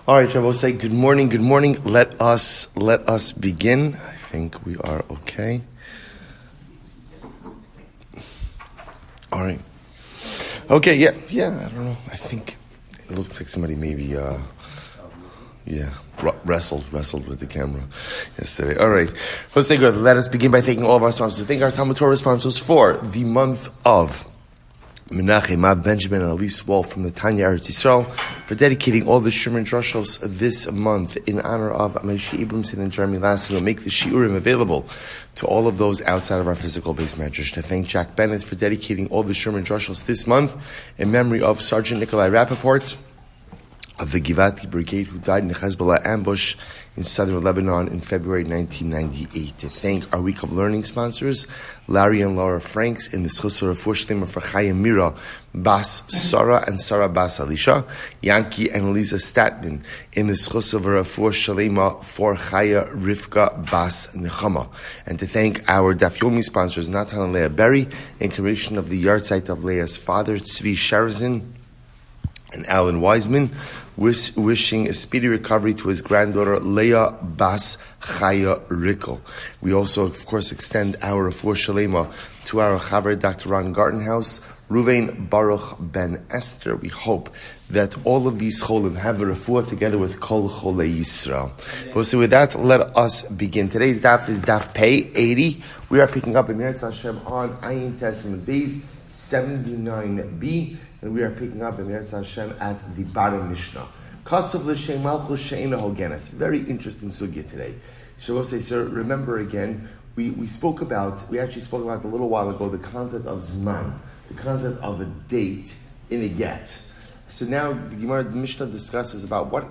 All right, Rabbi, say good morning. Good morning. Let us begin. I think we are okay. All right. Okay. Yeah. I don't know. I think it looks like somebody maybe wrestled with the camera yesterday. All right. Let's say good. Let us begin by thanking all of our sponsors. Thank our Talmud Torah sponsors for the month of Menachem, Benjamin, and Elys Wohl from the Tanya Eretz Yisrael for dedicating all the Shir and Drushos this month in honor of Moishe, Abramson, and Jeremy Lasson, who make the Shiurim available to all of those outside of our physical Bais Midrash. To thank Jack Bennett for dedicating all the Shir and Drushos this month in memory of Sergeant Nicholai Rappaport of the Givati Brigade, who died in a Hezbullah ambush in southern Lebanon in February 1998. To thank our Week of Learning sponsors, Larry and Lara Franks in the zechus refuah sheleima for Chaya Mira, Sora and Sara Bas Elisha, Yanky Aliza Statman in the zechus refuah sheleima for Chaya Rivka Bas Nicholai. And to thank our Daf Yomi sponsors, Natan Leah Berry, in commemoration of the yahrzeit of Leah's father, Tzvi Sherizan, and Alan Wiseman, wishing a speedy recovery to his granddaughter Leah Bas Chaya Rivka. We also, of course, extend our refuah sheleima to our chaver Dr. Ron Gartenhouse, Ruvain Baruch Ben Esther. We hope that all of these cholim have a refuah together with Kol Cholei Yisrael. So with that, let us begin. Today's daf is daf Pei 80. We are picking up in Eretz Hashem on Ayin Testament Bais 79b. And we are picking up in Eretz Hashem at the bottom Mishnah. Kasav l'shem malchus she'ena hogenes. Very interesting sugya today. So we'll say, sir, remember again, we actually spoke about a little while ago the concept of zman, the concept of a date in a get. So now the Gemara, the Mishnah discusses about what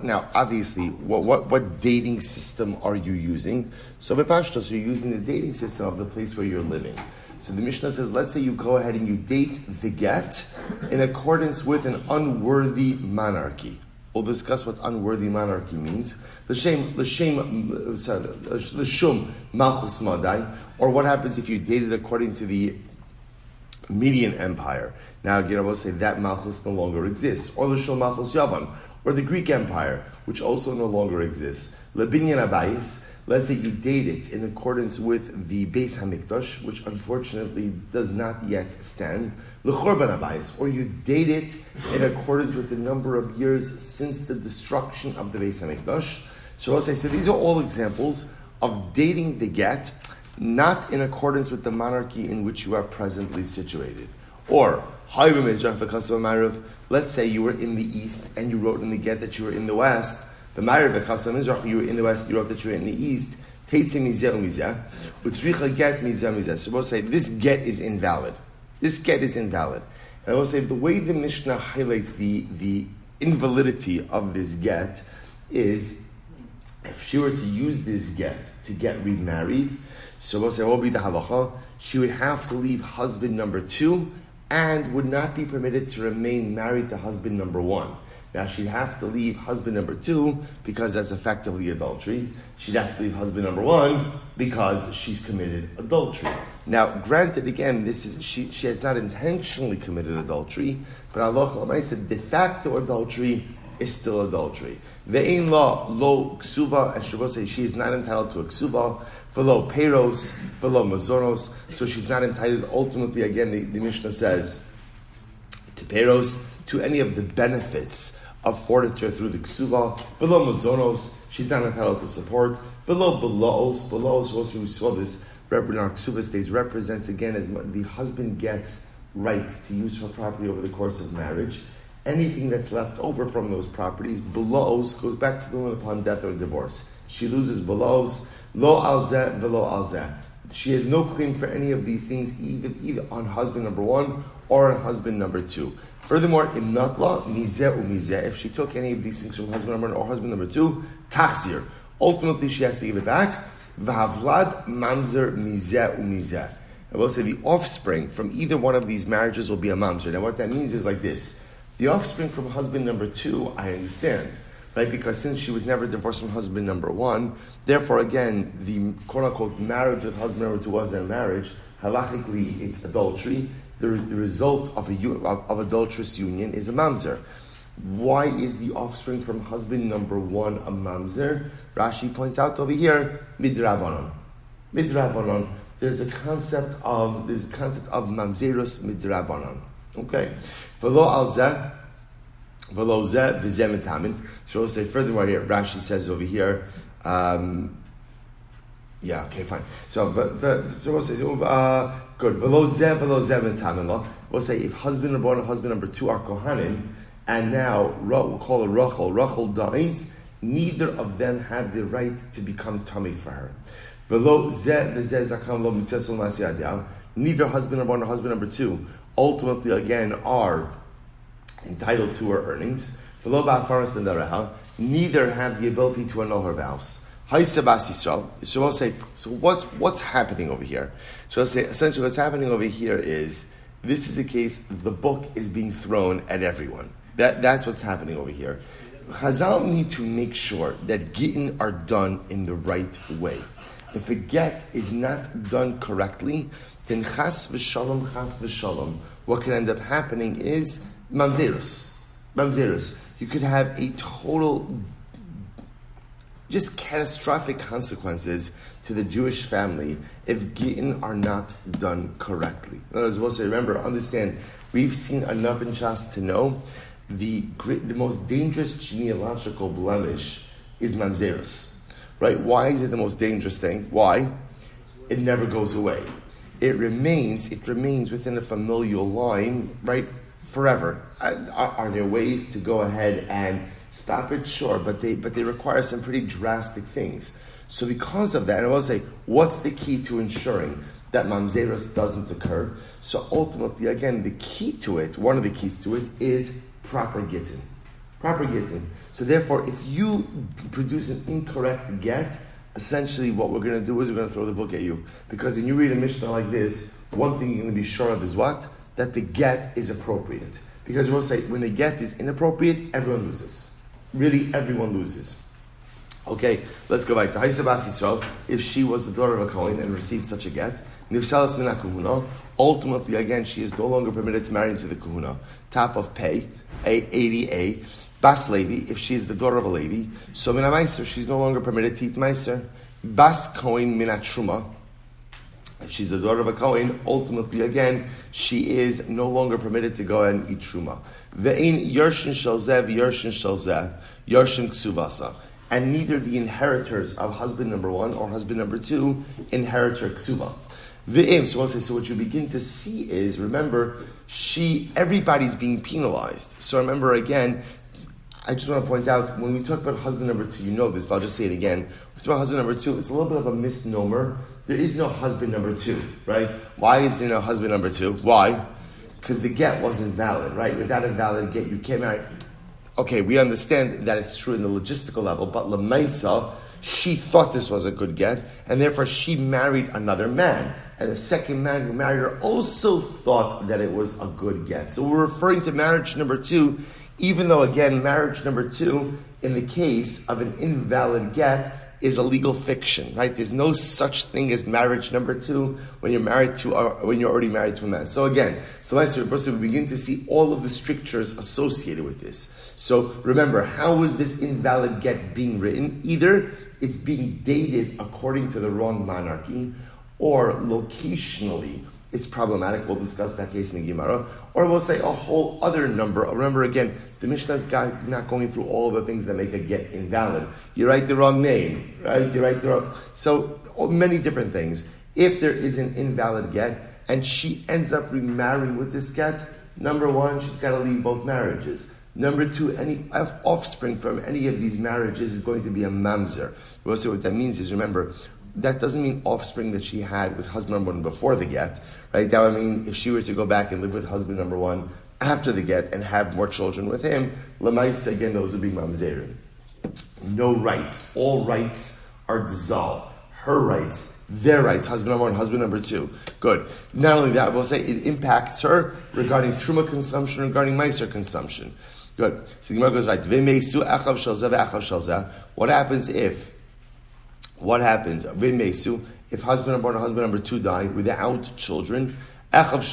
dating system are you using? So Bepashtos, you're using the dating system of the place where you're living. So the Mishnah says, let's say you go ahead and you date the get in accordance with an unworthy monarchy. We'll discuss what unworthy monarchy means. L'shum malchus madai, or what happens if you date it according to the Median Empire. Now, again, I will say that malchus no longer exists. Or l'shum malchus yavan, or the Greek Empire, which also no longer exists. Lebinyan abayis. Let's say you date it in accordance with the Bais Hamikdash, which unfortunately does not yet stand, l'chorban habayis, or you date it in accordance with the number of years since the destruction of the Bais Hamikdash. So I'll say, so these are all examples of dating the get, not in accordance with the monarchy in which you are presently situated. Or, let's say you were in the east and you wrote in the get that you were in the west. The Ma'ariv V'Chasam Mizrach, you were in the west, you wrote that you were in the east. Teitzim mizeh u'mizeh. U'tzricha get mizeh u'mizeh. So we'll say, this get is invalid. This get is invalid. And I will say, the way the Mishnah highlights the invalidity of this get is, if she were to use this get to get remarried, so we'll say, what will be the halacha? She would have to leave husband number 2 and would not be permitted to remain married to husband number 1. Now, she'd have to leave husband number 2 because that's effectively adultery. She'd have to leave husband number 1 because she's committed adultery. Now, granted, again, she has not intentionally committed adultery, but Allah said de facto adultery is still adultery. Ve'ein la lo ksuva, and she will say she is not entitled to a ksuva, v'lo peiros, v'lo mazoros, so she's not entitled, ultimately, again, the Mishnah says, to peiros, to any of the benefits of fortitude through the ksuva. V'lo mazonos, she's not entitled to support. V'lo belos, also we saw this, in our ksuva states, represents again as the husband gets rights to use her property over the course of marriage. Anything that's left over from those properties, belos, goes back to the woman upon death or divorce. She loses belos, lo alzeh, v'lo alzeh. She has no claim for any of these things, either on husband number 1 or on husband number 2. Furthermore, in natla, mizeh u'mizeh, if she took any of these things from husband number 1 or husband number 2, tachzir. Ultimately, she has to give it back. V'havlad mamzer mizeh u'mizeh. I will say the offspring from either one of these marriages will be a mamzer. Now, what that means is like this. The offspring from husband number 2, I understand, right? Because since she was never divorced from husband number 1, therefore, again, the quote-unquote marriage with husband number 2 wasn't a marriage. Halachically, it's adultery. The result of adulterous union is a mamzer. Why is the offspring from husband number one a mamzer? Rashi points out over here, midrabanon. Midrabanon. There's a concept of mamzerus midrabanon. Okay. V'lo al zeh, v'lo zeh v'zeh mitamin. So we'll say furthermore here, Rashi says over here, yeah, okay, fine. So we'll say, good. V'lo zeh mitamin. We'll say if husband number one and husband number two are kohanim, and now we'll call her Rachel. Rachel dies. Neither of them have the right to become tummy for her. Neither husband number one or husband number two ultimately again are entitled to her earnings. Neither have the ability to annul her vows. So we'll say, so what's happening over here? So we'll say essentially what's happening over here is this is a case the book is being thrown at everyone. That's what's happening over here. Chazal need to make sure that Gittin are done in the right way. If a get is not done correctly, then chas v'shalom, what can end up happening is mamzerus. You could have a total, just catastrophic consequences to the Jewish family if Gittin are not done correctly. In other words, we'll say, remember, understand, we've seen enough in Shas to know the most dangerous genealogical blemish is mamzerus. Right? Why is it the most dangerous thing? Why? It never goes away. It remains within a familial line, right, forever. Are there ways to go ahead and stop it? Sure, but they require some pretty drastic things. So because of that, I will say, what's the key to ensuring that mamzerus doesn't occur? So ultimately, again, the key to it, one of the keys to it, is proper Gittin. Proper Gittin. So therefore, if you produce an incorrect get, essentially what we're going to do is we're going to throw the book at you. Because when you read a Mishnah like this, one thing you're going to be sure of is what? That the get is appropriate. Because we'll say, when the get is inappropriate, everyone loses. Really, everyone loses. Okay, let's go back to Haisa Bas Yisrael. If she was the daughter of a Kohen and received such a get, Nifsalas Mina Kuhuna, ultimately, again, she is no longer permitted to marry into the Kuhuna. Top of pay, 80A. Bas Levi, if she is the daughter of a Levi, so Mina Meiser, she's no longer permitted to eat Meiser. Bas Kohen Mina Truma, if she's the daughter of a Kohen, ultimately, again, she is no longer permitted to go and eat Truma. Ve'in Yershin Shalzeh, Yershin Shalzeh, Yershin Ksuvasa. And neither the inheritors of husband number one or husband number two inherit her Ksuva. Ve'im, so what you begin to see is, remember, everybody's being penalized. So remember again, I just want to point out, when we talk about husband number two, you know this, but I'll just say it again. We talk about husband number two, it's a little bit of a misnomer. There is no husband number two, right? Why is there no husband number two? Why? Because the get wasn't valid, right? Without a valid get, you can't marry. Okay, we understand that it's true in the logistical level, but Lamaisa, she thought this was a good get, and therefore she married another man. And the second man who married her also thought that it was a good get. So we're referring to marriage number two, even though, again, marriage number two, in the case of an invalid get, is a legal fiction, right? There's no such thing as marriage number two when you're already married to a man. So again, we begin to see all of the strictures associated with this. So remember, how is this invalid get being written? Either it's being dated according to the wrong monarchy, or locationally it's problematic. We'll discuss that case in the Gemara. Or we'll say a whole other number. Remember again, the Mishnah's not going through all the things that make a get invalid. You write the wrong name, right? You write the wrong... So many different things. If there is an invalid get, and she ends up remarrying with this get, number one, she's got to leave both marriages. Number two, any offspring from any of these marriages is going to be a mamzer. We'll say what that means is, remember, that doesn't mean offspring that she had with husband number one before the get, right? That would mean if she were to go back and live with husband number one after the get and have more children with him, Lamais, again, those would be mamzerim. No rights. All rights are dissolved. Her rights, their rights, husband number one, husband number two. Good. Not only that, we'll say it impacts her regarding truma consumption, regarding meiser consumption. Good. So the Gemara goes right. What happens if if husband number one and husband number two die without children? You have to do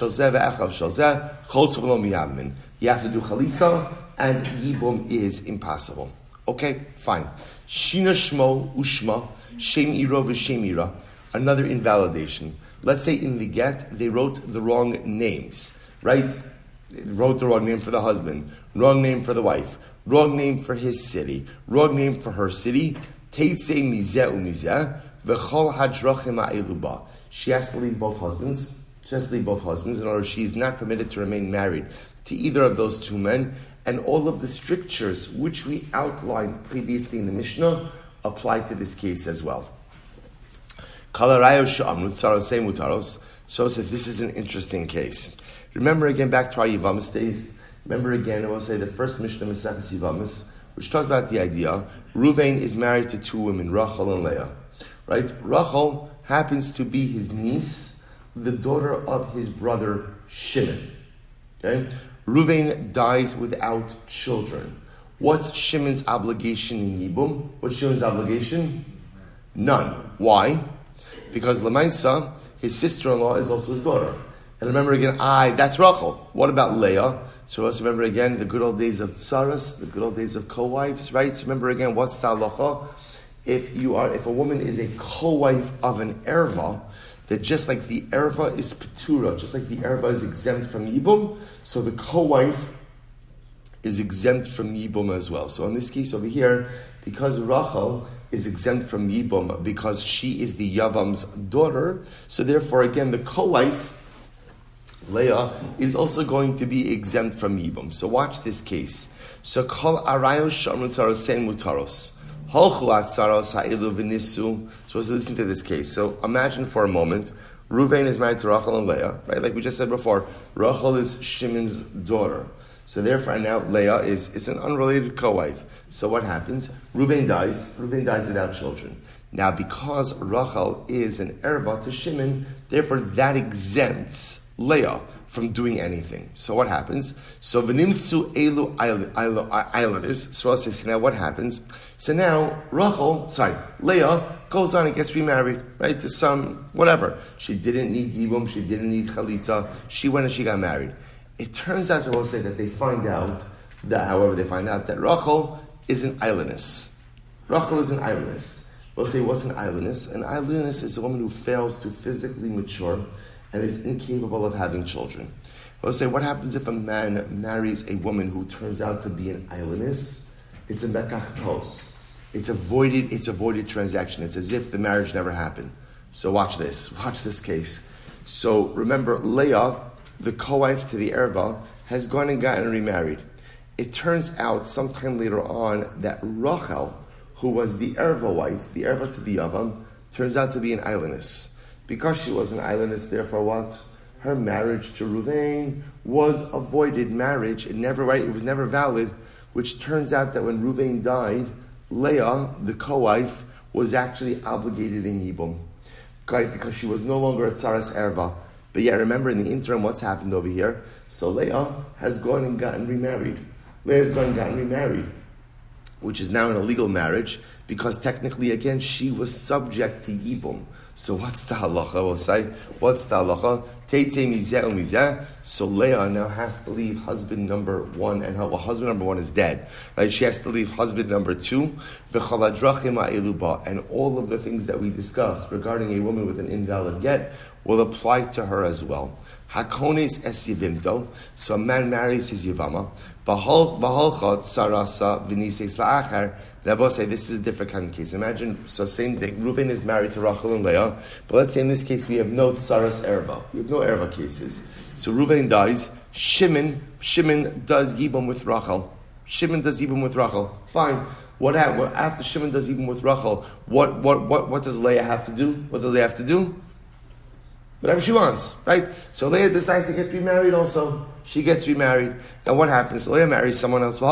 chalitza and Yibum is impossible. Okay, fine. Shina Shmo Ushma, Shem Ira v'Shem Ira, another invalidation. Let's say in the get, they wrote the wrong names, right? They wrote the wrong name for the husband, wrong name for the wife, wrong name for his city, wrong name for her city. Teitze mizeh u'mizeh, v'chol hadrachim ha'elu ba. She has to leave both husbands. She has to leave both husbands. In other words, she is not permitted to remain married to either of those two men. And all of the strictures which we outlined previously in the Mishnah apply to this case as well. So this is an interesting case. Remember again back to our Yivamis days. Remember again, I will say the first Mishnah Maseches Yivamis, which talked about the idea, Ruvain is married to two women, Rachel and Leah. Right? Rachel happens to be his niece, the daughter of his brother Shimon. Okay? Ruvain dies without children. What's Shimon's obligation in Yibum? What's Shimon's obligation? None. Why? Because Lamaisa, his sister-in-law, is also his daughter. And remember again, that's Rachel. What about Leah? So let's remember again the good old days of tsaras, the good old days of co-wives, right? So remember again, what's the halacha? If a woman is a co-wife of an erva, that just like the erva is petura, just like the erva is exempt from yibum, so the co-wife is exempt from yibum as well. So in this case over here, because Rachel is exempt from yibum because she is the yavam's daughter, so therefore again the co-wife Leah is also going to be exempt from yibum. So watch this case. So kol arayos shamrut saros sen mutaros. So let's listen to this case. So imagine for a moment, Ruvain is married to Rachel and Leah, right? Like we just said before, Rachel is Shimon's daughter. So therefore now Leah is an unrelated co-wife. So what happens? Ruvain dies without children. Now because Rachel is an erva to Shimon, therefore that exempts Leah from doing anything. So what happens? So v'nimtzu elu islanders. So I'll say, so now what happens? So now Leah goes on and gets remarried, right, to some, whatever. She didn't need yibum, she didn't need chalitza, she went and she got married. It turns out, we'll say, that they find out that Rachel is an islandess. Rachel is an islandess. We'll say, what's an islandess? An islandess is a woman who fails to physically mature and is incapable of having children. We'll say, what happens if a man marries a woman who turns out to be an islandess? It's a mekach tos. It's a voided transaction. It's as if the marriage never happened. So watch this case. So remember, Leah, the co-wife to the erva, has gone and gotten remarried. It turns out sometime later on that Rachel, who was the erva wife, the erva to the yavam, turns out to be an islandess. Because she was an islandess, therefore what? Her marriage to Ruvain was a voided marriage. It was never valid, which turns out that when Ruvain died, Leah, the co-wife, was actually obligated in Yibum. Okay, because she was no longer a tsaras erva. But yeah, remember in the interim what's happened over here? So Leah has gone and gotten remarried. Which is now an illegal marriage, because technically, again, she was subject to Yibum. So what's the halacha? We'll say, what's the halacha? Teitze mizeh u'mizeh. So Leah now has to leave husband number one, and husband number one is dead. Right? She has to leave husband number two. V'chol hadrachim ha'elu ba. And all of the things that we discussed regarding a woman with an invalid get will apply to her as well. Hakones es yivimto. So a man marries his yivama. V'holchot sarasa v'nises la'achar. Now, say this is a different kind of case. Imagine, so same thing, Reuven is married to Rachel and Leah, but let's say in this case we have no tsaras erva. We have no erva cases. So Reuven dies, Shimon does yibum with Rachel. Fine. What happened? After Shimon does yibum with Rachel, what does Leah have to do? What does Leah have to do? Whatever she wants, right? So Leah decides to get remarried also. She gets remarried. And what happens? So Leah marries someone else. And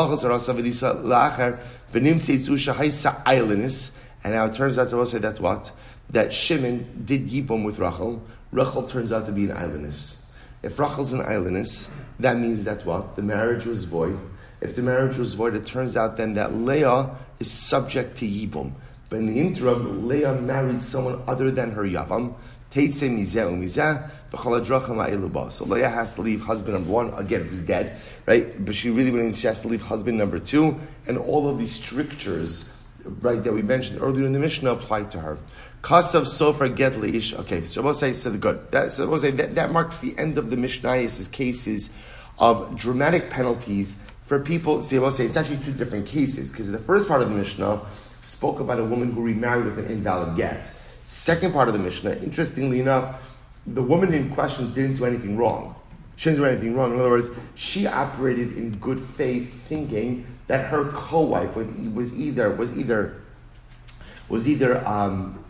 now it turns out to say that's what? That Shimon did yibum with Rachel. Rachel turns out to be an islandess. If Rachel's an islandess, that means that what? The marriage was void. If the marriage was void, it turns out then that Leah is subject to yibum. But in the interim, Leah married someone other than her yavam. Teitze mizeh umizeh v'chol hadrachim ha'elu. So Leah has to leave husband number one, again, who's dead, right? But she has to leave husband number two, and all of these strictures, right, that we mentioned earlier in the Mishnah apply to her. Kasav sofer get leish. Okay, so we'll say, so good. That marks the end of the Mishnah's cases of dramatic penalties for people. See, we'll say it's actually two different cases, because the first part of the Mishnah spoke about a woman who remarried with an invalid get. Second part of the Mishnah, interestingly enough, the woman in question didn't do anything wrong. She didn't do anything wrong. In other words, she operated in good faith, thinking that her co-wife was either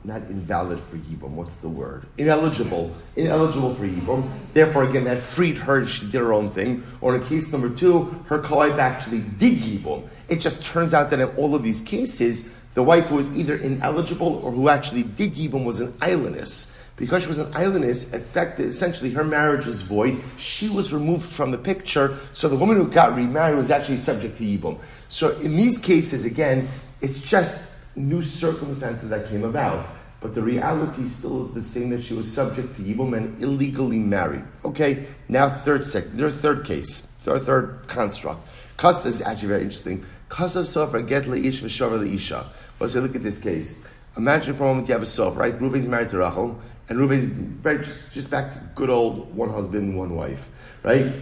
not invalid for Yibum. What's the word? Ineligible for Yibum. Therefore, again, that freed her and she did her own thing. Or in case number two, her co-wife actually did Yibum. It just turns out that in all of these cases, the wife who was either ineligible or who actually did Yibum was an islandess. Because she was an islandess, essentially her marriage was void. She was removed from the picture. So the woman who got remarried was actually subject to Yibum. So in these cases, again, it's just new circumstances that came about. But the reality still is the same, that she was subject to Yibum and illegally married. Okay, now third construct. Kasa is actually very interesting. Kasa sofer get leish v'shover leisha. Well, say, look at this case. Imagine for a moment you have a sofer, right? Reuven's married to Rachel, and Reuven's just back to good old one husband, one wife, right?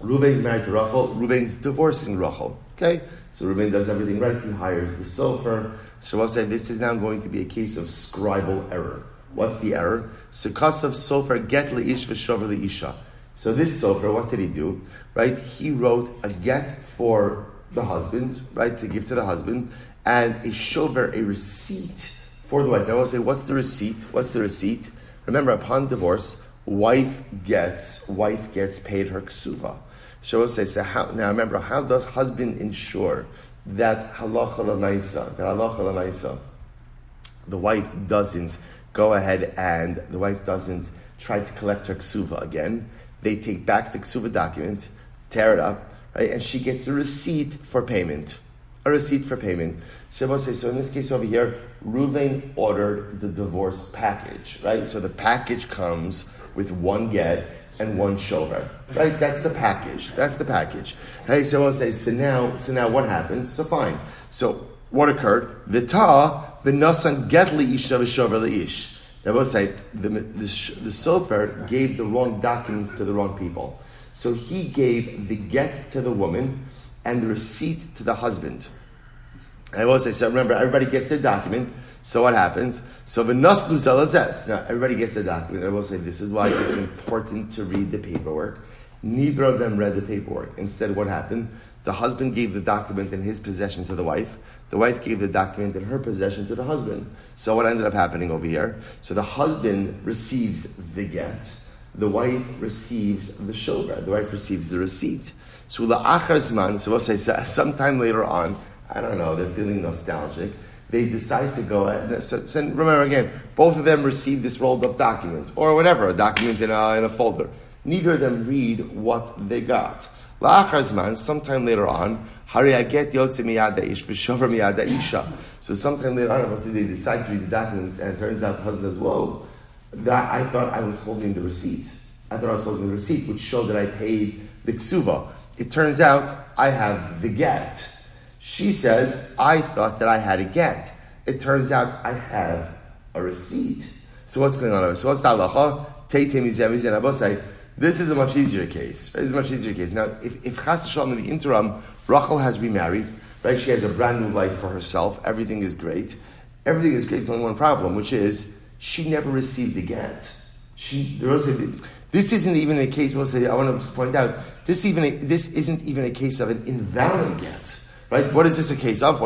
Reuven's married to Rachel. Reuven's divorcing Rachel. Okay, so Reuven does everything right. He hires the sofer. So I'll say this is now going to be a case of scribal error. What's the error? So kasav sofer get leish v'shover leisha. So this sofer, what did he do? Right, he wrote a get for the husband, right, to give to the husband, and a shover, a receipt for the wife. Now I will say, what's the receipt? Remember, upon divorce, wife gets paid her ksuva. So I will say, now remember, how does husband ensure that halacha l'maisa, the wife doesn't go ahead and the wife doesn't try to collect her ksuva again? They take back the ksuva document, tear it up, right, and she gets a receipt for payment. Shabbos says, so in this case over here, Reuven ordered the divorce package, right? So the package comes with one get and one shover, right? That's the package. Right? So I'll say, so now what happens? So fine. So what occurred? V'nasan get liisha v'shover leish. Now we'll say, the sofer gave the wrong documents to the wrong people. So he gave the get to the woman and the receipt to the husband. I will say, so remember, everybody gets their document. So what happens? So v'naslu zelazes. Now everybody gets their document. I will say, this is why it's important to read the paperwork. Neither of them read the paperwork. Instead, what happened? The husband gave the document in his possession to the wife. The wife gave the document in her possession to the husband. So what ended up happening over here? So the husband receives the get. The wife receives the shover. The wife receives the receipt. So la'achar zman, so we'll say sometime later on, I don't know, they're feeling nostalgic. They decide to go ahead. So remember again, both of them received this rolled up document, or whatever, a document in a folder. Neither of them read what they got. La'achar zman, sometime later on, hari aget yotze miyad ish v'shover miyad isha. So sometime later on, they decide to read the documents, and it turns out the husband says, whoa, that I thought I was holding the receipt. Which showed that I paid the ksuva. It turns out I have the get. She says, I thought that I had a get. It turns out I have a receipt. So what's going on over? So what's the halacha? This is a much easier case. Now, if Chas V'Shalom in the interim, Rachel has remarried, right? She has a brand new life for herself. Everything is great. There's only one problem, which is she never received the get. This isn't even a case. I want to just point out this isn't even a case of an invalid get, right? What is this a case of?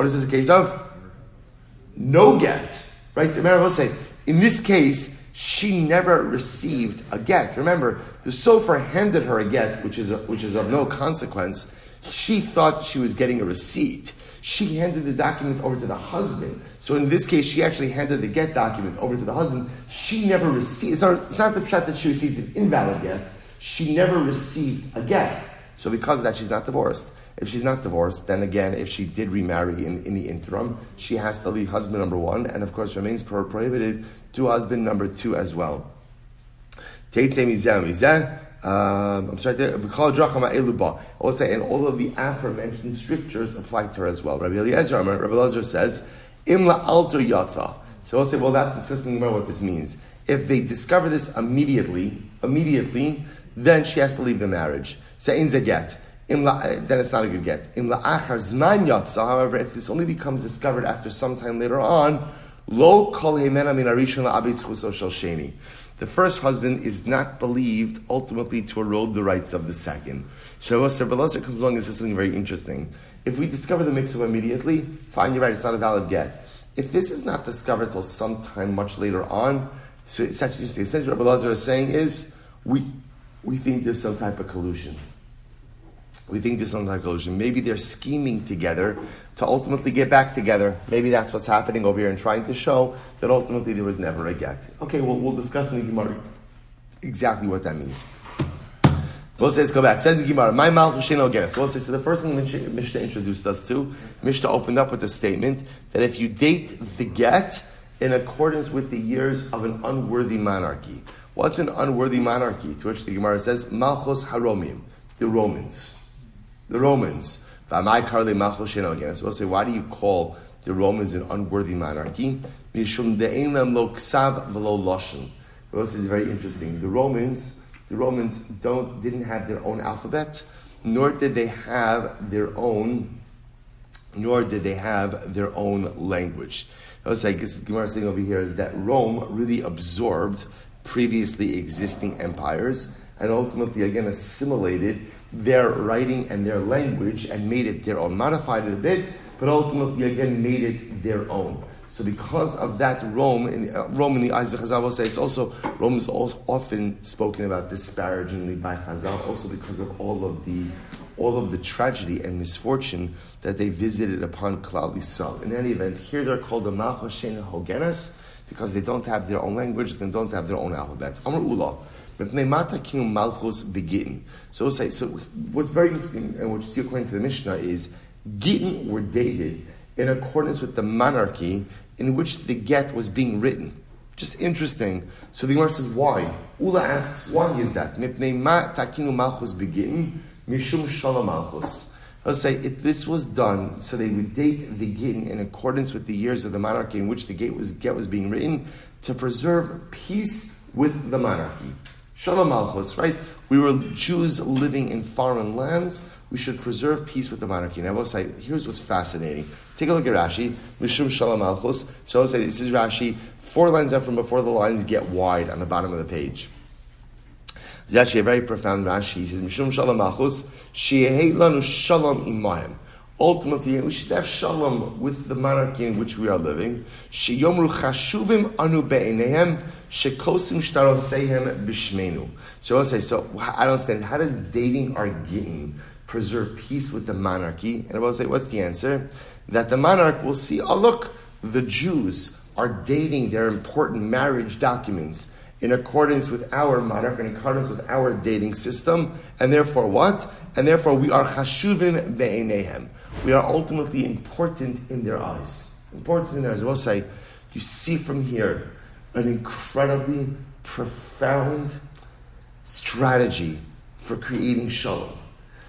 No get, right? Remember, we'll say in this case she never received a get. Remember, the sofer handed her a get, which is of no consequence. She thought she was getting a receipt. She handed the document over to the husband. So in this case, she actually handed the get document over to the husband. She never received, it's not the pshat that she received an invalid get. She never received a get. So because of that, she's not divorced. If she's not divorced, then again, if she did remarry in the interim, she has to leave husband number 1, and of course remains prohibited to husband number 2 as well. I'm sorry, also, and all of the aforementioned strictures apply to her as well. Rabbi Eliezer says, Imla alter yatsa. So we'll say, well, that's discussing about what this means. If they discover this immediately, then she has to leave the marriage. Then it's not a good get. However, if this only becomes discovered after some time later on, the first husband is not believed ultimately to erode the rights of the second. So Rabbi Elazar comes along and says something very interesting. If we discover the mix-up immediately, fine, you're right, it's not a valid get. If this is not discovered till sometime much later on, so it's actually interesting. Essentially, what Rabbi Elazar is saying is, we think there's some type of collusion. Maybe they're scheming together to ultimately get back together. Maybe that's what's happening over here and trying to show that ultimately there was never a get. Okay, well, we'll discuss in the Gemara exactly what that means. Let's go back. Says the Gemara, my malchus she'eino geras. So the first thing Mishnah introduced us to, Mishnah opened up with the statement that if you date the get in accordance with the years of an unworthy monarchy. What's an unworthy monarchy? To which the Gemara says, malchus haromim, the Romans. So we'll say, why do you call the Romans an unworthy monarchy? We'll say it's very interesting. The Romans didn't have their own alphabet, nor did they have their own language. I guess the Gemara saying over here is that Rome really absorbed previously existing empires and ultimately again assimilated their writing and their language and made it their own, modified it a bit, but ultimately again made it their own. So because of that, Rome in the eyes of Chazal, will say it's also, Rome is also often spoken about disparagingly by Chazal, also because of all of the tragedy and misfortune that they visited upon Klal Yisrael. In any event, here they're called the malchus she'eino geras because they don't have their own language, they don't have their own alphabet. Amar Ula. So we'll say, so what's very interesting, and what you see according to the Mishnah, is Gittin were dated in accordance with the monarchy in which the get was being written. Just interesting. So the Gemara says, why? Ula asks, why is that? I'll say, if this was done, so they would date the Gittin in accordance with the years of the monarchy in which the get was being written, to preserve peace with the monarchy. Shalom Malchus, right? We were Jews living in foreign lands. We should preserve peace with the monarchy. And I will say, here's what's fascinating. Take a look at Rashi. Mishum Shalom Malchus. So I will say, this is Rashi. 4 lines up from before the lines get wide on the bottom of the page. It's actually a very profound Rashi. He says, Mishum Shalom Malchus, She'ehei lanu Shalom imayim. Ultimately, we should have shalom with the monarchy in which we are living. Sheyomru chashuvim anu be'enehem shekosim shtaroseihem b'shmeinu. So I'll say, so I don't understand. How does dating our Gittin preserve peace with the monarchy? And I will say, what's the answer? That the monarch will see, oh look, the Jews are dating their important marriage documents in accordance with our monarch, in accordance with our dating system, and therefore what? And therefore we are chashuvim be'enehem. We are ultimately important in their eyes. Important in their eyes. I will say, you see from here an incredibly profound strategy for creating shalom.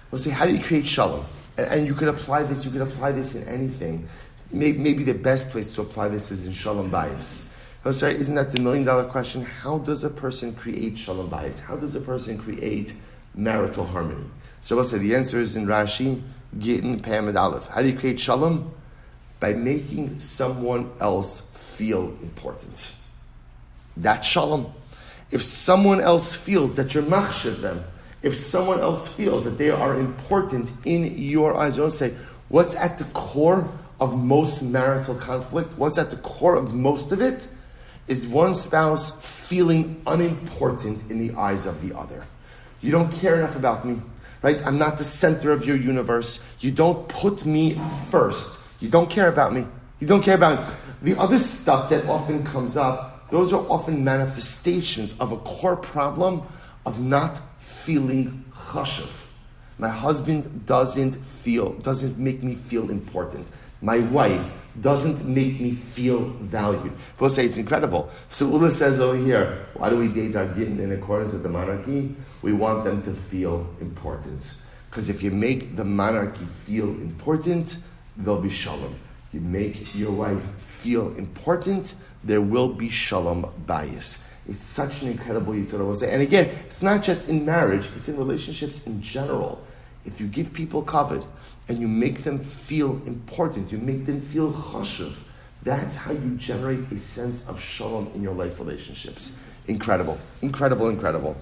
We'll say, how do you create shalom? And you could apply this in anything. Maybe the best place to apply this is in shalom bayis. Oh, sorry, isn't that the $1 million question? How does a person create shalom bayis? How does a person create marital harmony? So we'll say the answer is in Rashi, Gittin, Pamad Aleph. How do you create shalom? By making someone else feel important. That's shalom. If someone else feels that you're machshav them, if someone else feels that they are important in your eyes, you'll say, what's at the core of most marital conflict? What's at the core of most of it? Is one spouse feeling unimportant in the eyes of the other. You don't care enough about me, right? I'm not the center of your universe. You don't put me first. You don't care about me. You don't care about me. The other stuff that often comes up, those are often manifestations of a core problem of not feeling chashuv. My husband doesn't make me feel important. My wife doesn't make me feel valued. People say it's incredible. So Ula says over here, why do we date our Gittin in accordance with the monarchy? We want them to feel important. Because if you make the monarchy feel important, there'll be shalom. You make your wife feel important, there will be shalom bias. It's such an incredible yisod, I will say. And again, it's not just in marriage, it's in relationships in general. If you give people kavod, and you make them feel important, you make them feel chashuv, that's how you generate a sense of shalom in your life relationships. Incredible. Incredible, incredible.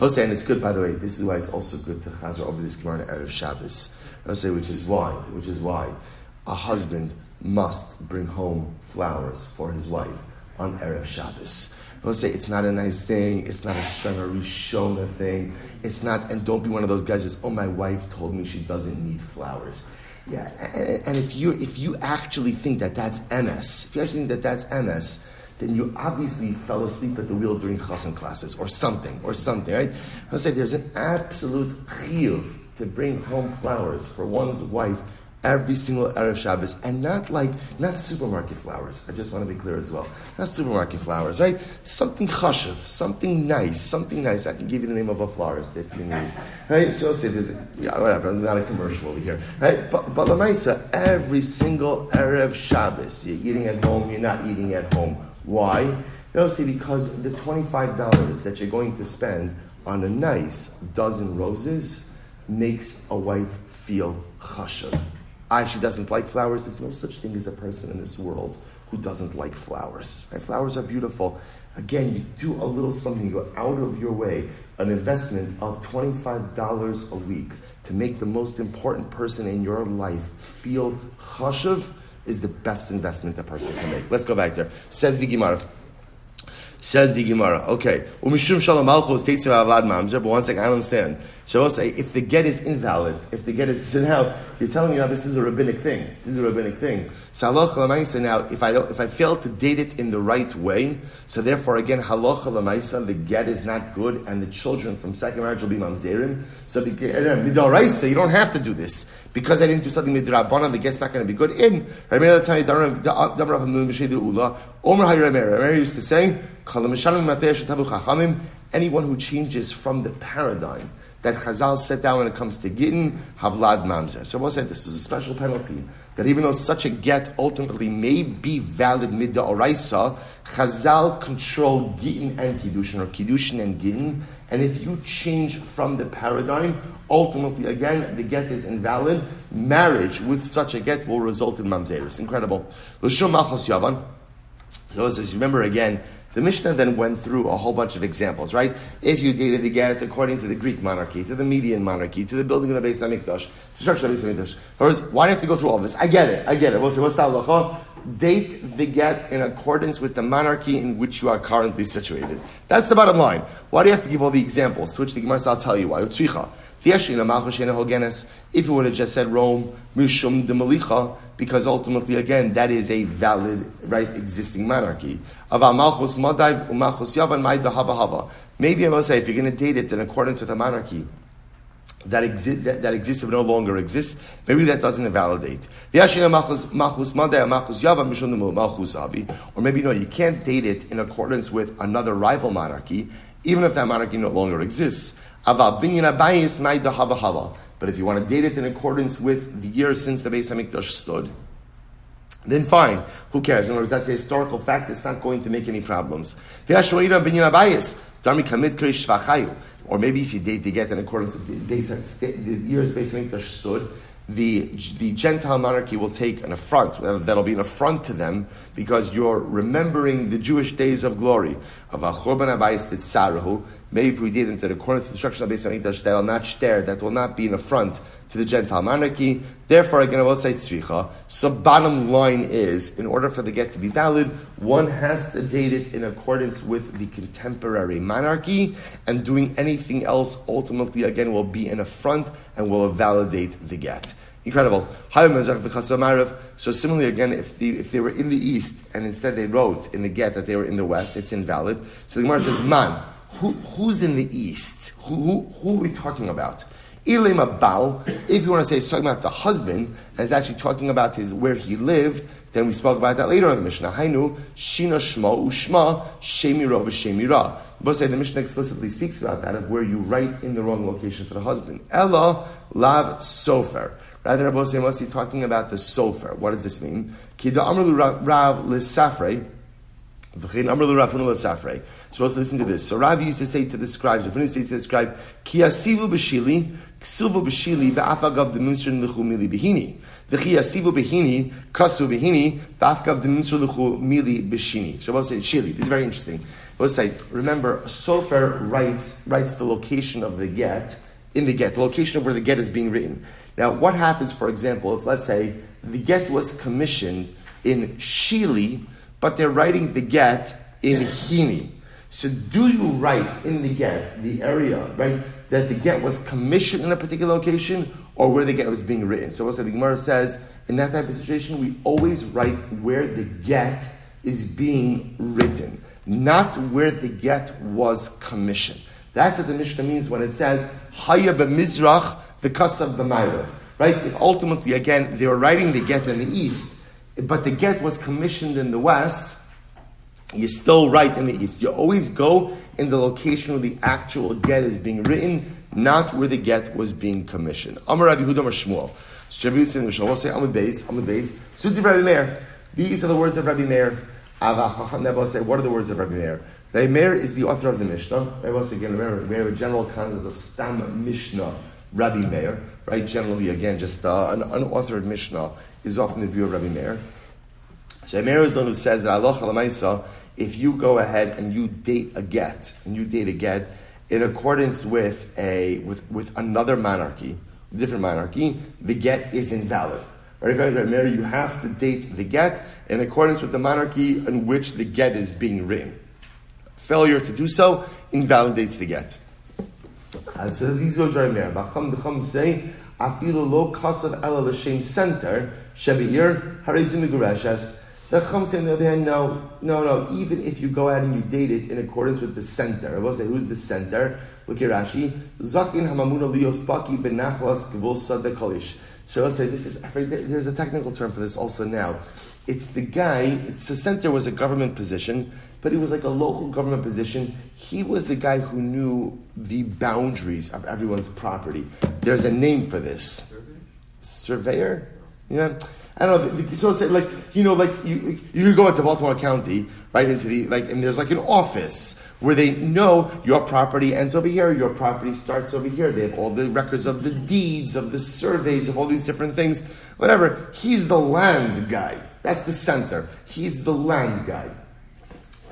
I'll say, and it's good, by the way, this is why it's also good to chazer over this Gemara on Erev Shabbos. I'll say, which is why a husband must bring home flowers for his wife on Erev Shabbos. I'll say, it's not a nice thing, it's not a Shana Rishona thing, it's not, and don't be one of those guys that says, oh, my wife told me she doesn't need flowers. Yeah, and if you actually think that that's MS, then you obviously fell asleep at the wheel during chassan classes, or something, right? I'll say there's an absolute chiyuv to bring home flowers for one's wife every single Erev Shabbos, and not supermarket flowers. I just want to be clear as well. Not supermarket flowers, right? Something chashuv, something nice. I can give you the name of a florist if you need, right? So I'll say whatever, not a commercial over here, right? But Lamaisa, every single Erev Shabbos, you're eating at home, you're not eating at home. Why? Because the $25 that you're going to spend on a nice dozen roses makes a wife feel chashuv. She doesn't like flowers. There's no such thing as a person in this world who doesn't like flowers. Right? Flowers are beautiful. Again, you do a little something, you go out of your way, an investment of $25 a week to make the most important person in your life feel chashuv is the best investment a person can make. Let's go back there. Says the Gemara. Okay. Umishum shalom malchus teitziv avlad mamzer. But one second, I don't understand. So I'll say, if the get is invalid, so now you're telling me now this is a rabbinic thing. So halacha l'maisa now, if I fail to date it in the right way, so therefore again halacha l'maisa, the get is not good, and the children from second marriage will be mamzerim. So midaraisa, you don't have to do this because I didn't do something midrabanan. The get's not going to be good. In Mary used to say, anyone who changes from the paradigm that Chazal set down when it comes to Gittin, Havlad Mamzer. So we'll say this is a special penalty, that even though such a get ultimately may be valid midda oraisa, Chazal control Gittin and Kiddushin, or Kiddushin and Gittin, and if you change from the paradigm, ultimately again, the get is invalid. Marriage with such a get will result in Mamzerus. Incredible. L'shum malchus yavan. So as you remember again, the Mishnah then went through a whole bunch of examples, right? If you dated the get according to the Greek monarchy, to the Median monarchy, to the building of the Bais Midrash, to the structure of the Bais Midrash. Why do you have to go through all this? I get it. What's the halacha? Date the get in accordance with the monarchy in which you are currently situated. That's the bottom line. Why do you have to give all the examples? To which the Gemara says, I'll tell you why. If you would have just said Rome, Mishum de Malicha, because ultimately, again, that is a valid, right, existing monarchy. Maybe I will say, if you're going to date it in accordance with a monarchy that exists but no longer exists, maybe that doesn't invalidate. Or maybe no, you can't date it in accordance with another rival monarchy, even if that monarchy no longer exists. But if you want to date it in accordance with the years since the Beis HaMikdash stood, then fine. Who cares? In other words, that's a historical fact. It's not going to make any problems. Or maybe if you date the get in accordance with the years Beis HaMikdash stood, the Gentile monarchy will take an affront. That'll be an affront to them because you're remembering the Jewish days of glory. Maybe if we did into the accordance to the destruction of Beis Hamikdash, that will not be an affront to the Gentile monarchy. Therefore, again, I will say tzvicha. So bottom line is, in order for the get to be valid, one has to date it in accordance with the contemporary monarchy, and doing anything else ultimately, again, will be an affront and will validate the get. Incredible. So similarly, again, if they were in the east and instead they wrote in the get that they were in the west, it's invalid. So the Gemara says, man, who's in the east? Who are we talking about? Ilema Baal, if you want to say it's talking about the husband, and it's actually talking about where he lived, then we spoke about that later in the Mishnah. Hainu, Shina Shma Ushma, Shemira v'Shemira. But say the Mishnah explicitly speaks about that, of where you write in the wrong location for the husband. Ella Lav Sofer. Rather, Rabbi Silber must be talking about the Sofer. What does this mean? Ki da Amrlu Rav L'Safrei, v'chein Amrlu Rav Huna L'Safrei. Supposed to listen to this. So Rav used to say to the scribes, Rav used to say to the scribe, Ki asivu b'shili, ksuvu b'shili, v'afagav d'munser l'chu mili b'hini. V'chi asivu b'hini, kasu b'hini, v'afagav d'munser l'chu mili b'shini. So we'll say shili. This is very interesting. We'll say, remember, a sofer writes the location of the get, in the get, the location of where the get is being written. Now, what happens, for example, if, let's say, the get was commissioned in Shili, but they're writing the get in Hini. So do you write in the get, the area, right, that the get was commissioned in a particular location, or where the get was being written? So also the Gemara says, in that type of situation, we always write where the get is being written, not where the get was commissioned. That's what the Mishnah means when it says, Chaya b'mizrach v'kasav b'mayrav. Right? If ultimately, again, they were writing the get in the east, but the get was commissioned in the west, you still write in the east. You always go in the location where the actual get is being written, not where the get was being commissioned. Amar Rabbi Yehuda Amar Shmuel. So Rabbi Silber will say, Amud Beis. Suti Rabbi Meir. These are the words of Rabbi Meir. Ava say, what are the words of Rabbi Meir? Rabbi Meir is the author of the Mishnah. Rabbi again, remember, we have a general concept of Stam Mishnah, Rabbi Meir. Right? Generally, again, just an unauthored Mishnah is often the view of Rabbi Meir. So Rabbi Meir is the one who says that Allah Chalamaisa, if you go ahead and you date a get in accordance with another monarchy, different monarchy, the get is invalid. Right? Remember, you have to date the get in accordance with the monarchy in which the get is being written. Failure to do so invalidates the get. So these are very rare. Bacham say, "Afilu lo kasav ela l'shem center shebeir harizim migurashes." The Chum say on the other hand, no. Even if you go ahead and you date it in accordance with the center, I will say, who's the center? Look at Rashi. Zakin hamamuna lios baki benachlas gvul sadekolish. So I'll say there's a technical term for this also now. It's the center was a government position, but he was like a local government position. He was the guy who knew the boundaries of everyone's property. There's a name for this. Surveyor? Yeah. I don't know. So say you could go into Baltimore County, right into and there's like an office where they know your property ends over here, your property starts over here. They have all the records of the deeds, of the surveys, of all these different things. Whatever. He's the land guy. That's the center. He's the land guy.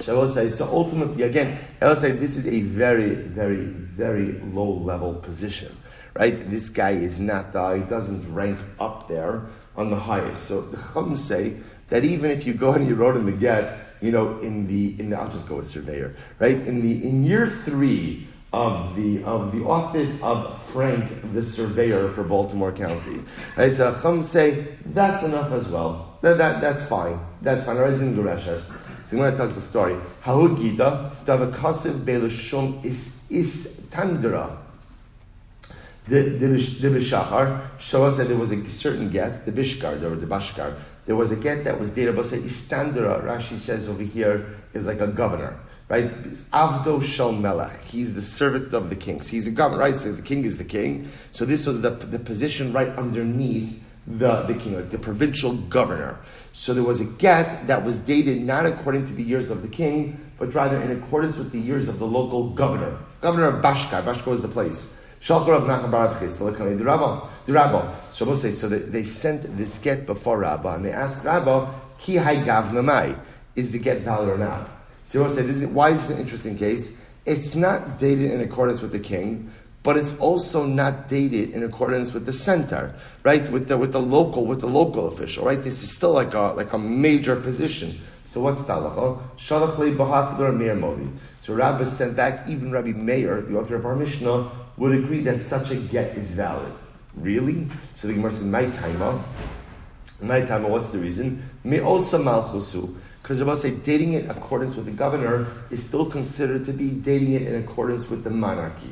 So I will say, so ultimately, again, I will say this is a very, very, very low level position, right? This guy is not, he doesn't rank up there on the highest. So the Chum say that even if you go and you wrote in the get, I'll just go with surveyor, right? In year 3 of the office of Frank the surveyor for Baltimore County, right? So Chum say that's enough as well. That's fine. That's fine. So when it tells the story, Hahud Gita Davakasev Belashum is Tandra. The Bishachar, Shoah said there was a certain get, the Bishkar, or the Bashkar. There was a get that was dated, but Istandra, Rashi says over here, is like a governor, right? Avdo Shal Melech. He's the servant of the king. So he's a governor, right? So the king is the king. So this was the position right underneath the king, like the provincial governor. So there was a get that was dated not according to the years of the king, but rather in accordance with the years of the local governor. Governor of Bashkar. Bashkar was the place. So they sent this get before Rabbah, and they asked Rabbah, Ki hai gav namai, is the get valid or not? So why is this an interesting case? It's not dated in accordance with the king, but it's also not dated in accordance with the center, right? With the local official, right? This is still like a major position. So what's the halacha? Shalach lei b'hafidor meir modi. So Rabbah sent back, even Rabbi Meir, the author of our Mishnah, would agree that such a get is valid. Really? So the Gemara says, my time, what's the reason? Me'osa malchusu. Because Rabbi say dating it in accordance with the governor is still considered to be dating it in accordance with the monarchy.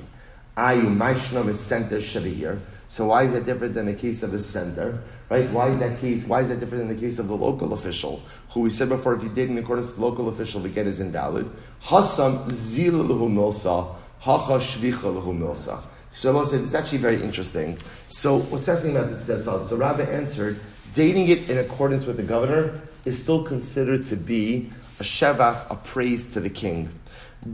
Ayu Maishnam is center Shavir. So why is that different than the case of the center? Right? Why is that different than the case of the local official? Who we said before, if you did in accordance with the local official, the get is invalid. Hasam zil lahu milsa, hacha shvicha lahu milsa. So Rabbi said, it's actually very interesting. So what's fascinating about this is, so Rabbi answered, dating it in accordance with the governor is still considered to be a shevach, a praise to the king.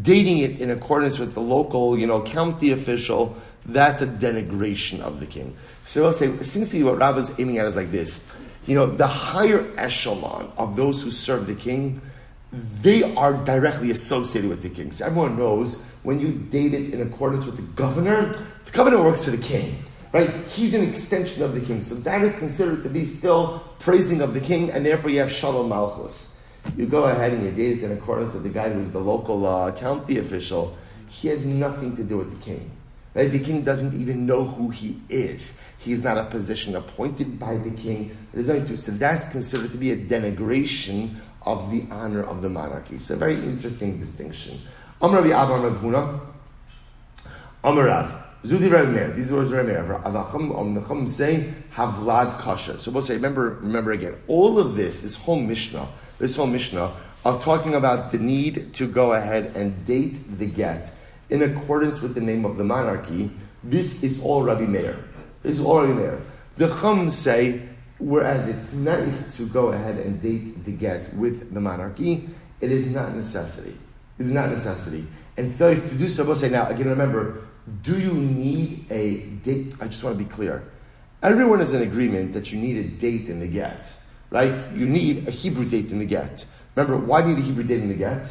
Dating it in accordance with the local, county official, that's a denigration of the king. So I'll say, essentially what Rabbi's aiming at is like this. The higher echelon of those who serve the king, they are directly associated with the king. So everyone knows when you date it in accordance with the governor works for the king, right? He's an extension of the king. So that is considered to be still praising of the king, and therefore you have Shalom Malchus. You go ahead and you date it in accordance with the guy who's the local county official. He has nothing to do with the king. Right? The king doesn't even know who he is. He's not a position appointed by the king. So that's considered to be a denigration of the honor of the monarchy. It's a very interesting distinction. Amar Rabbi Abba Rav Huna, Amar Rav, Zudi Rav Meir. These are the words of Rav Meir. Avacham say Havlad Kasher. So we'll say, remember again, all of this whole Mishnah of talking about the need to go ahead and date the get in accordance with the name of the monarchy. This is all Rabbi Meir. The Chum say, whereas it's nice to go ahead and date the get with the monarchy, it is not necessity. And third, to do so, we'll say now, again, remember, do you need a date? I just want to be clear. Everyone is in agreement that you need a date in the get, right? You need a Hebrew date in the get. Remember, why do you need a Hebrew date in the get?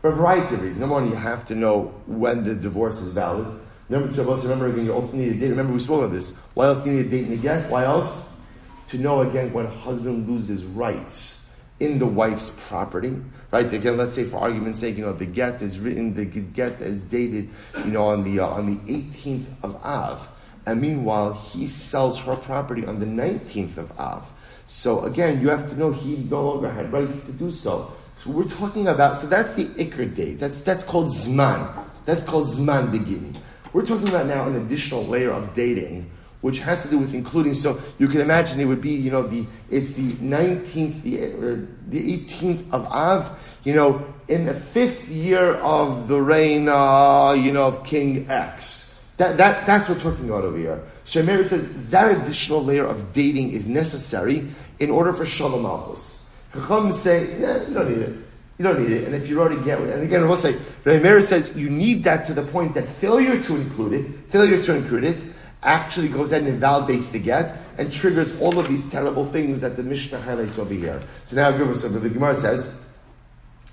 For a variety of reasons. Number one, you have to know when the divorce is valid. Number two, remember again, you also need a date. Remember, we spoke about this. Why else do you need a date in the get? Why else? To know again when husband loses rights in the wife's property, right? Again, let's say for argument's sake, the get is written, the get is dated, on the 18th of Av, and meanwhile he sells her property on the 19th of Av. So again, you have to know he no longer had rights to do so. So we're talking about, so that's the Iker date. That's called Zman. That's called Zman begin. We're talking about now an additional layer of dating, which has to do with including. So you can imagine it would be, it's the 19th, the 18th of Av, in the 5th year of the reign, of King X. That's what we're talking about over here. Shemir says that additional layer of dating is necessary in order for Shalom Malchus. Chacham say, you don't need it. You don't need it. And if you already get it, and again, we'll say, Rabbi Meir says you need that to the point that failure to include it, actually goes ahead and invalidates the get and triggers all of these terrible things that the Mishnah highlights over here. So now the Gemara says,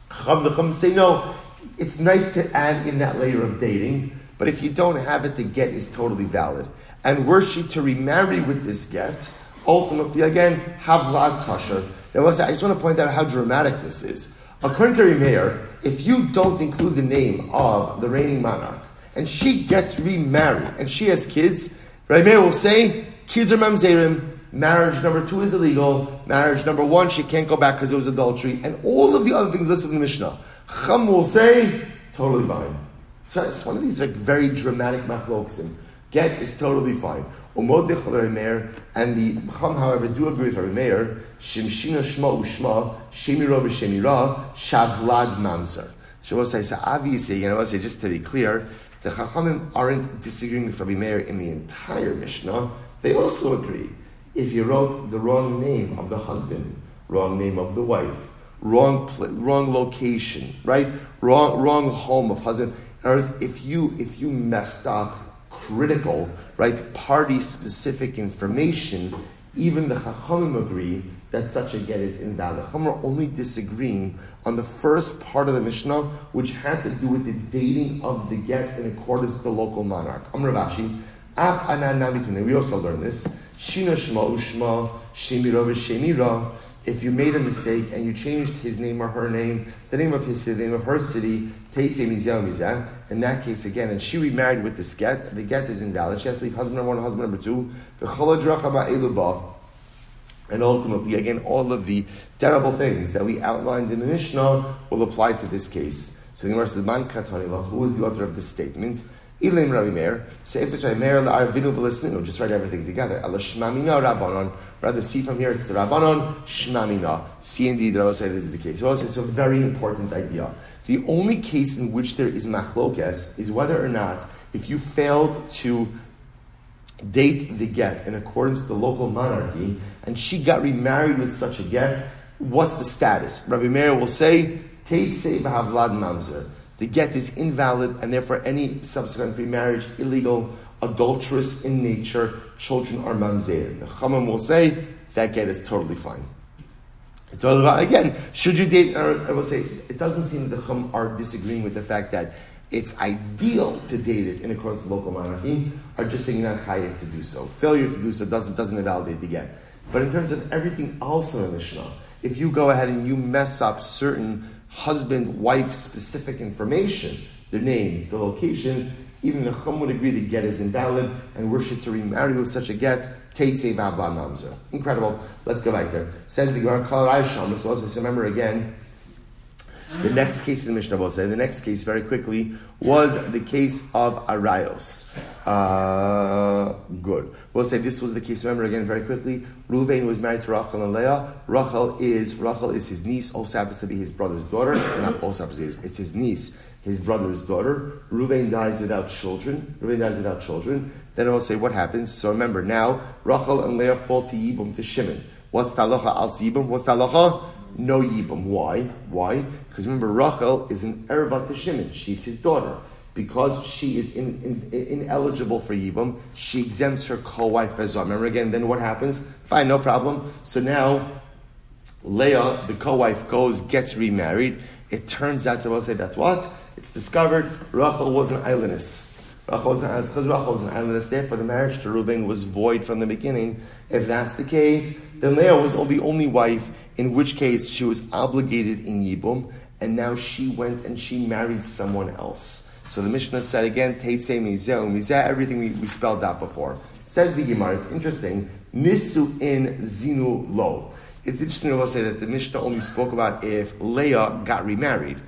the Chum say, no, it's nice to add in that layer of dating, but if you don't have it, the get is totally valid. And were she to remarry with this get, ultimately, again, Havlad Kasher. Now, I just want to point out how dramatic this is. According to Rabbi Meir, if you don't include the name of the reigning monarch, and she gets remarried, and she has kids, Rabbi Meir will say, kids are mamzerim, marriage number 2 is illegal, marriage number 1, she can't go back because it was adultery, and all of the other things listed in the Mishnah. Chum will say, totally fine. So it's one of these very dramatic machloksim. Get is totally fine. Umod dechol Rabbi Meir, and the Chum, however, do agree with Rabbi Meir, Shimshina Shma Ushma, Shemira V'Shemira, Shavlad Mamzer. So obviously, just to be clear, the Chachamim aren't disagreeing with Rabbi Meir in the entire Mishnah. They also agree. If you wrote the wrong name of the husband, wrong name of the wife, wrong location, right? Wrong home of husband. In other words, if you messed up critical, right, party-specific information, even the Chachamim agree that such a get is invalid. Chachamim are only disagreeing on the first part of the Mishnah, which had to do with the dating of the get in accordance with the local monarch. Amar Rashi, Af Anan Namitin. We also learn this. Shina Shma Ushma, Shemira V'Shemira. If you made a mistake and you changed his name or her name, the name of his city, the name of her city, Teitze Mizah Mizah. In that case, again, and she remarried with this get, the get is invalid. She has to leave husband number 1 and husband number 2. And ultimately, again, all of the terrible things that we outlined in the Mishnah will apply to this case. So the Gemara says, Man Katanila, who is the author of this statement? Ilim Rabbi Meir. So if it's Rabbi Meir, Arvinu v'Lisninu, just write everything together. Ala Shmamina Rabbanon. Rather, see from here, it's the Rabbanon, Shmamina. See indeed, Rabbi say this is the case. Well, it's a very important idea. The only case in which there is machlokes is whether or not, if you failed to date the get in accordance with the local monarchy, and she got remarried with such a get, what's the status? Rabbi Meir will say, Teitsei v'havlad mamzer. The get is invalid, and therefore any subsequent remarriage, illegal, adulterous in nature, children are mamzer. The Chachamim will say, that get is totally fine. Again, should you date, I will say, it doesn't seem the Chachamim are disagreeing with the fact that it's ideal to date it in accordance with local monarchy, are just saying you're not chayiv to do so. Failure to do so doesn't invalidate the get. But in terms of everything else in the Mishnah, if you go ahead and you mess up certain husband-wife specific information, the names, the locations, even the Chum would agree the get is invalid, and were she to remarry with such a get, Teitzei V'Abba Mamzer. Incredible. Let's go back there. Says the Gemara, Kal Raisham. So let's remember again, the next case in the Mishnah, the next case, very quickly, was the case of Arayos. Good. We'll say this was the case, remember again, very quickly. Reuven was married to Rachel and Leah. Rachel is his niece, also happens to be his brother's daughter. Not also happens to be, it's his niece, his brother's daughter. Reuven dies without children. Then I will say what happens. So remember, now, Rachel and Leah fall to Yibum, to Shimon. What's Talacha al Yibum? What's Talacha? No Yibum. Why? Because remember, Rachel is an erva to Shimon. She's his daughter. Because she is ineligible for Yibum, she exempts her co-wife as well. Remember again, then what happens? Fine, no problem. So now, Leah, the co-wife, gets remarried. It turns out, I will say, that's what? It's discovered Rachel was an islandess. Because Rachel was an islandess, therefore the marriage to Reuven was void from the beginning. If that's the case, then Leah was the only wife, in which case she was obligated in Yibum, and now she went and she married someone else. So the Mishnah said again, Teitzei Mizeh, everything we spelled out before. Says the Gemara, it's interesting, Nisu in Zinu Lo. It's interesting to say that the Mishnah only spoke about if Leah got remarried.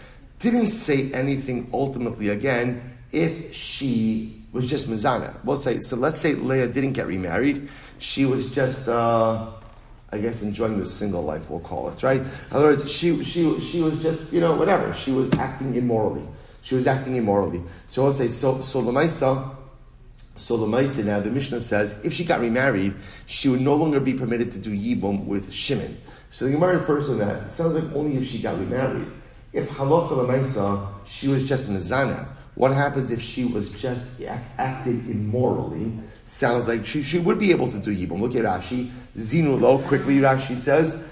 Didn't say anything ultimately again if she was just Mizana. We'll say, so let's say Leah didn't get remarried. She was just, enjoying the single life, we'll call it, right? In other words, she was just, whatever. She was acting immorally. So I'll say, so Lamaisa, now the Mishnah says, if she got remarried, she would no longer be permitted to do Yibum with Shimon. So the Gemara refers to that. It sounds like only if she got remarried. If Halacha Lamaisa, she was just Mizana. What happens if she was just acted immorally? Sounds like she would be able to do Yibum. Look at Rashi. Zinu Lo, quickly Rashi says,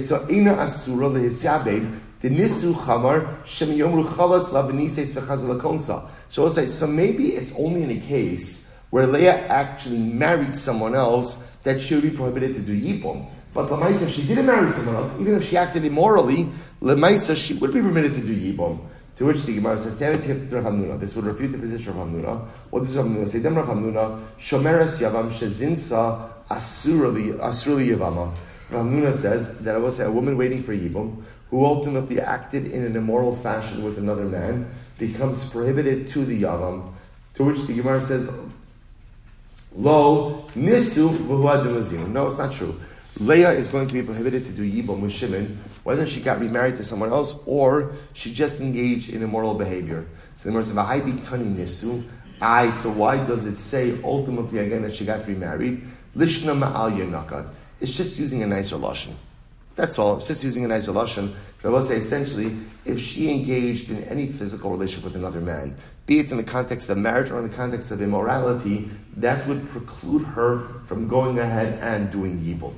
so Ina Asura Lehisyabed, the Nisu Chamar, Shem Yomru Chalatz Labenises Vechazulakonsa. So I'll say, so maybe it's only in a case where Leah actually married someone else that she would be prohibited to do Yibum. But Lamaisa, if she didn't marry someone else, even if she acted immorally, Lamaisa, she would be permitted to do Yibum. To which the Gemara says, this would refute the position of Hamnuna. What does Hamnuna say? Dem Rav Hamnuna, Shomeres Yavam Shezinsa Asurali Yavama. Hamnuna says that I will say a woman waiting for Yibum, who ultimately acted in an immoral fashion with another man, becomes prohibited to the Yavam. To which the Gemara says, Lo Nisu V'huadimazim. No, it's not true. Leah is going to be prohibited to do Yibum with Shimon, whether she got remarried to someone else or she just engaged in immoral behavior. So the Gemara says, "V'haydi tani nisu." So why does it say ultimately again that she got remarried? Lishna ma'al yenakad. It's just using a nicer lashon. That's all. It's just using a nicer lashon. But I will say essentially, if she engaged in any physical relationship with another man, be it in the context of marriage or in the context of immorality, that would preclude her from going ahead and doing Yibum.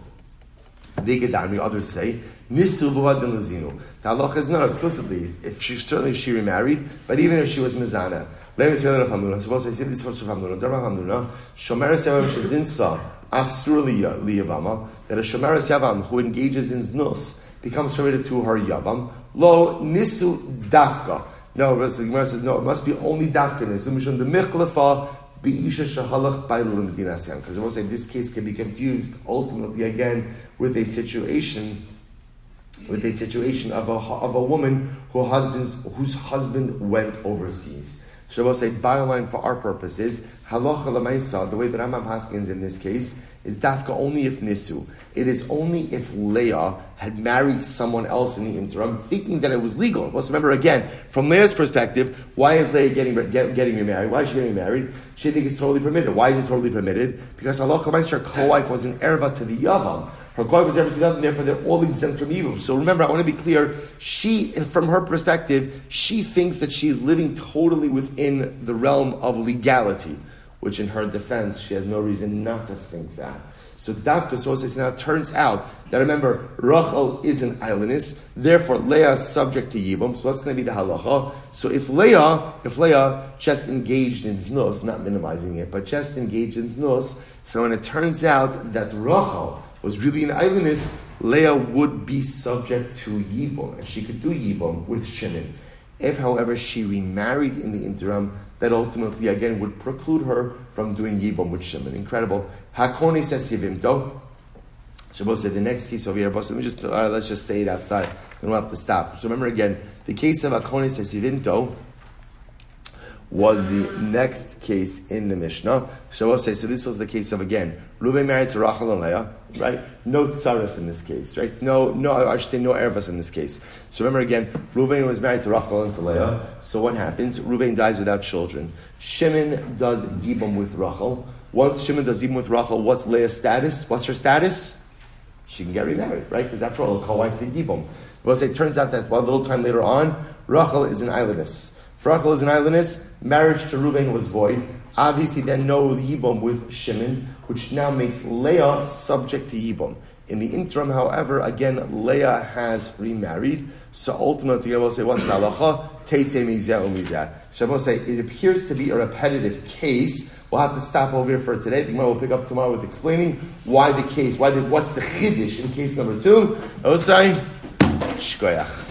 V'gedami, others say, Nisu v'uadin l'zinu. The halacha is not explicitly, if she remarried, but even if she was mizana. Let me say Rav Hamnuna. Suppose I say this first Rav Hamnuna. Rav Hamnuna, Shomeres Yavam Shezinsa Asur Liyavama, that a Shomeres Yavam who engages in znus becomes permitted to her Yavam. Lo Nisu Dafka. No, the Gemara says, no, it must be only Dafka Nisu. Mishum the Michlefa B'isha Shahalach Bailu Medina Siam. Because I will say this case can be confused ultimately again with a situation of a woman whose husband went overseas. Shabbos say, bottom line for our purposes, halacha l'maisa, the way that Rambam Haskins in this case, is dafka only if nisu. It is only if Leah had married someone else in the interim, thinking that it was legal. Let's remember again, from Leah's perspective, why is Leah getting remarried? Why is she getting married? She thinks it's totally permitted. Why is it totally permitted? Because halacha l'maisa, her co-wife was an erva to the yavam. Her co-wife was ever to them, therefore they're all exempt from evil. So remember, I want to be clear, from her perspective, she thinks that she is living totally within the realm of legality, which in her defense, she has no reason not to think that. So Dafka says, now it turns out that remember, Rachel is an islandess, therefore Leah is subject to Yibum, so that's going to be the halacha. So if Leah just engaged in znus, not minimizing it, but just engaged in znus, so when it turns out that Rachel was really an islandess, Leah would be subject to Yibum, and she could do Yibum with Shimon. If, however, she remarried in the interim, that ultimately, again, would preclude her from doing Yibum with Shimon. Incredible. Hakoni says Yivimto. Shabbos said the next case over here, let's just say it outside, then we'll have to stop. So remember again, the case of Hakoni says Yivimto was the next case in the Mishnah. Shabbos says, so this was the case of, again, Reuven married to Rachel and Leah, right? No tsaras in this case, right? I should say no ervas in this case. So remember again, Reuven was married to Rachel and to Leah. So what happens? Reuven dies without children. Shimon does Yibum with Rachel. Once Shimon does Yibum with Rachel, what's Leah's status? What's her status? She can get remarried, right? Because after all, a co-wife did Yibum. Well, it turns out that a little time later on, Rachel is an islandess. For Rachel is an islandess, marriage to Reuven was void. Obviously, then no Yibum with Shimon, which now makes Leah subject to Yibum. In the interim, however, again, Leah has remarried. So ultimately, I will say, what's the halacha? Teitze mizeh umizeh. So I will say, it appears to be a repetitive case. We'll have to stop over here for today. The Gemara will pick up tomorrow with explaining what's the chiddush in case number 2. Osai, shkoyach.